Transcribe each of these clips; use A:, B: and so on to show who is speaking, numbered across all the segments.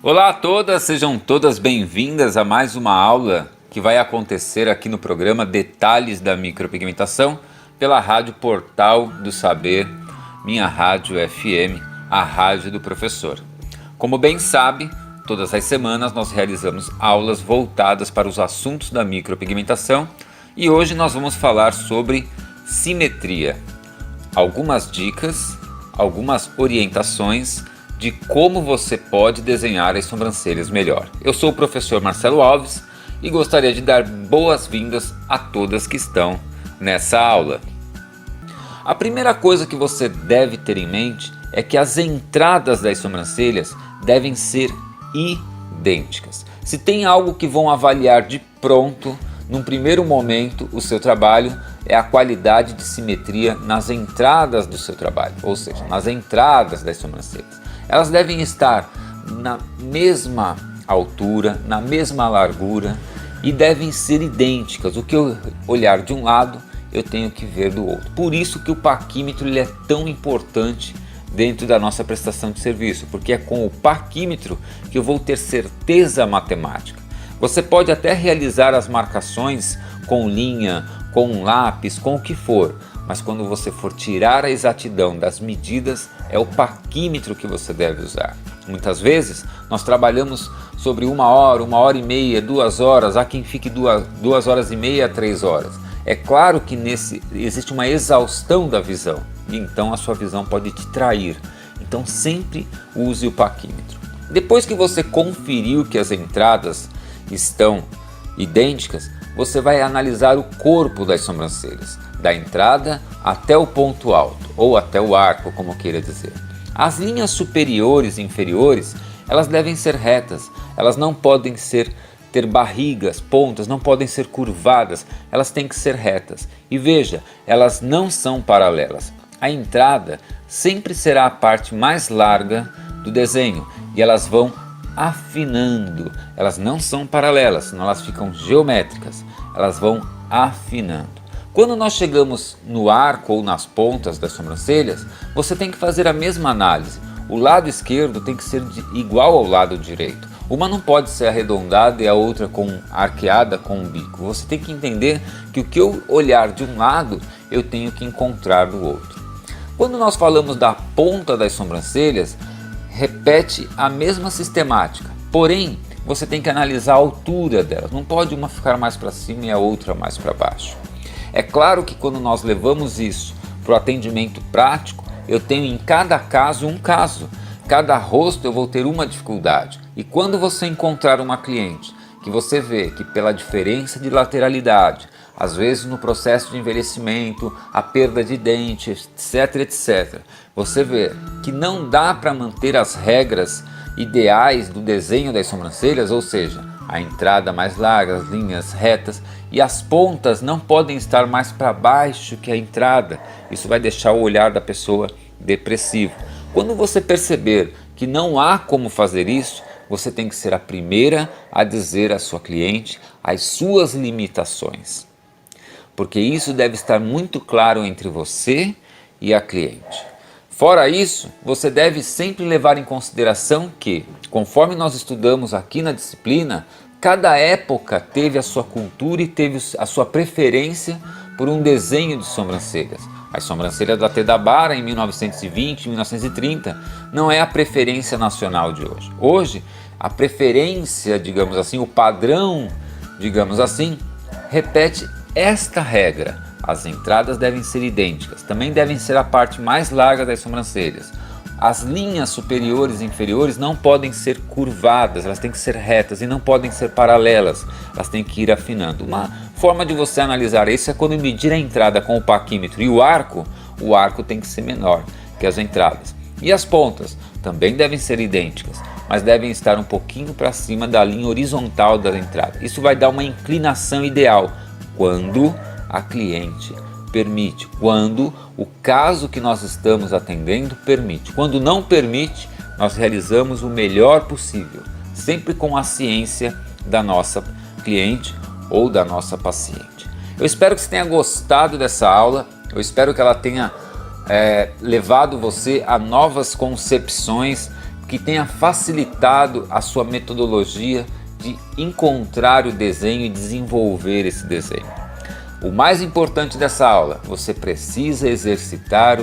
A: Olá a todas, sejam todas bem-vindas a mais uma aula que vai acontecer aqui no programa Detalhes da Micropigmentação pela Rádio Portal do Saber, minha rádio FM, a rádio do professor. Como bem sabe, todas as semanas nós realizamos aulas voltadas para os assuntos da micropigmentação e hoje nós vamos falar sobre simetria. Algumas dicas, algumas orientações de como você pode desenhar as sobrancelhas melhor. Eu sou o professor Marcelo Alves e gostaria de dar boas-vindas a todas que estão nessa aula. A primeira coisa que você deve ter em mente é que as entradas das sobrancelhas devem ser idênticas. Se tem algo que vão avaliar de pronto, num primeiro momento, o seu trabalho, é a qualidade de simetria nas entradas do seu trabalho, ou seja, nas entradas das sobrancelhas. Elas devem estar na mesma altura, na mesma largura e devem ser idênticas. O que eu olhar de um lado, eu tenho que ver do outro. Por isso que o paquímetro ele é tão importante dentro da nossa prestação de serviço, porque é com o paquímetro que eu vou ter certeza matemática. Você pode até realizar as marcações com linha, com um lápis, com o que for, mas quando você for tirar a exatidão das medidas, é o paquímetro que você deve usar. Muitas vezes nós trabalhamos sobre 1 hora e meia, 2 horas, há quem fique 2 horas e meia a 3 horas. É claro que existe uma exaustão da visão, e então a sua visão pode te trair. Então sempre use o paquímetro. Depois que você conferiu que as entradas estão idênticas, você vai analisar o corpo das sobrancelhas, da entrada até o ponto alto, ou até o arco, como queira dizer. As linhas superiores e inferiores, elas devem ser retas, elas não podem ter barrigas, pontas, não podem ser curvadas, elas têm que ser retas. E veja, elas não são paralelas. A entrada sempre será a parte mais larga do desenho e elas vão afinando. Elas não são paralelas, senão elas ficam geométricas. Elas vão afinando. Quando nós chegamos no arco ou nas pontas das sobrancelhas, você tem que fazer a mesma análise. O lado esquerdo tem que ser igual ao lado direito. Uma não pode ser arredondada e a outra arqueada com um bico. Você tem que entender que o que eu olhar de um lado, eu tenho que encontrar do outro. Quando nós falamos da ponta das sobrancelhas, repete a mesma sistemática, porém você tem que analisar a altura delas, não pode uma ficar mais para cima e a outra mais para baixo. É claro que quando nós levamos isso para o atendimento prático, eu tenho em cada caso um caso, cada rosto eu vou ter uma dificuldade. E quando você encontrar uma cliente que você vê que pela diferença de lateralidade, às vezes no processo de envelhecimento, a perda de dente, etc, você vê que não dá para manter as regras ideais do desenho das sobrancelhas, ou seja, a entrada mais larga, as linhas retas e as pontas não podem estar mais para baixo que a entrada. Isso vai deixar o olhar da pessoa depressivo. Quando você perceber que não há como fazer isso, você tem que ser a primeira a dizer à sua cliente as suas limitações. Porque isso deve estar muito claro entre você e a cliente. Fora isso, você deve sempre levar em consideração que, conforme nós estudamos aqui na disciplina, cada época teve a sua cultura e teve a sua preferência por um desenho de sobrancelhas. As sobrancelhas da Tedabara em 1920, 1930, não é a preferência nacional de hoje. Hoje, a preferência, digamos assim, o padrão, digamos assim, repete esta regra. As entradas devem ser idênticas, também devem ser a parte mais larga das sobrancelhas. As linhas superiores e inferiores não podem ser curvadas, elas têm que ser retas e não podem ser paralelas, elas têm que ir afinando. Uma forma de você analisar isso é quando medir a entrada com o paquímetro e o arco tem que ser menor que as entradas. E as pontas também devem ser idênticas, mas devem estar um pouquinho para cima da linha horizontal da entrada. Isso vai dar uma inclinação ideal quando a cliente permite, quando o caso que nós estamos atendendo permite. Quando não permite, nós realizamos o melhor possível, sempre com a ciência da nossa cliente ou da nossa paciente. Eu espero que você tenha gostado dessa aula, eu espero que ela tenha levado você a novas concepções que tenha facilitado a sua metodologia de encontrar o desenho e desenvolver esse desenho. O mais importante dessa aula, você precisa exercitar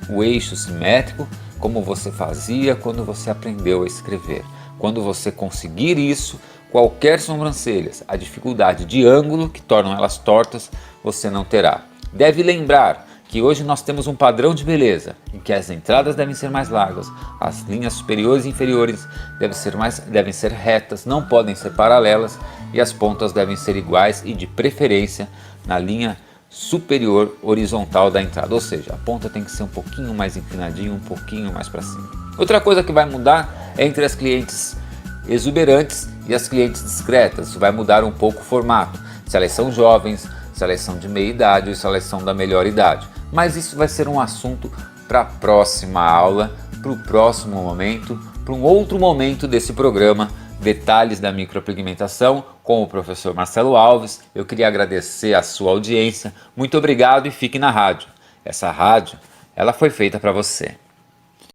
A: o eixo simétrico como você fazia quando você aprendeu a escrever. Quando você conseguir isso, qualquer sobrancelhas, a dificuldade de ângulo que tornam elas tortas, você não terá. Deve lembrar que hoje nós temos um padrão de beleza, em que as entradas devem ser mais largas, as linhas superiores e inferiores devem ser retas, não podem ser paralelas, e as pontas devem ser iguais e de preferência na linha superior horizontal da entrada, ou seja, a ponta tem que ser um pouquinho mais inclinadinha, um pouquinho mais para cima. Outra coisa que vai mudar é entre as clientes exuberantes e as clientes discretas. Isso vai mudar um pouco o formato, se elas são jovens, se elas são de meia idade ou se elas são da melhor idade. Mas isso vai ser um assunto para a próxima aula, para o próximo momento, para um outro momento desse programa, Detalhes da Micropigmentação, com o professor Marcelo Alves. Eu queria agradecer a sua audiência. Muito obrigado e fique na rádio. Essa rádio, ela foi feita para você.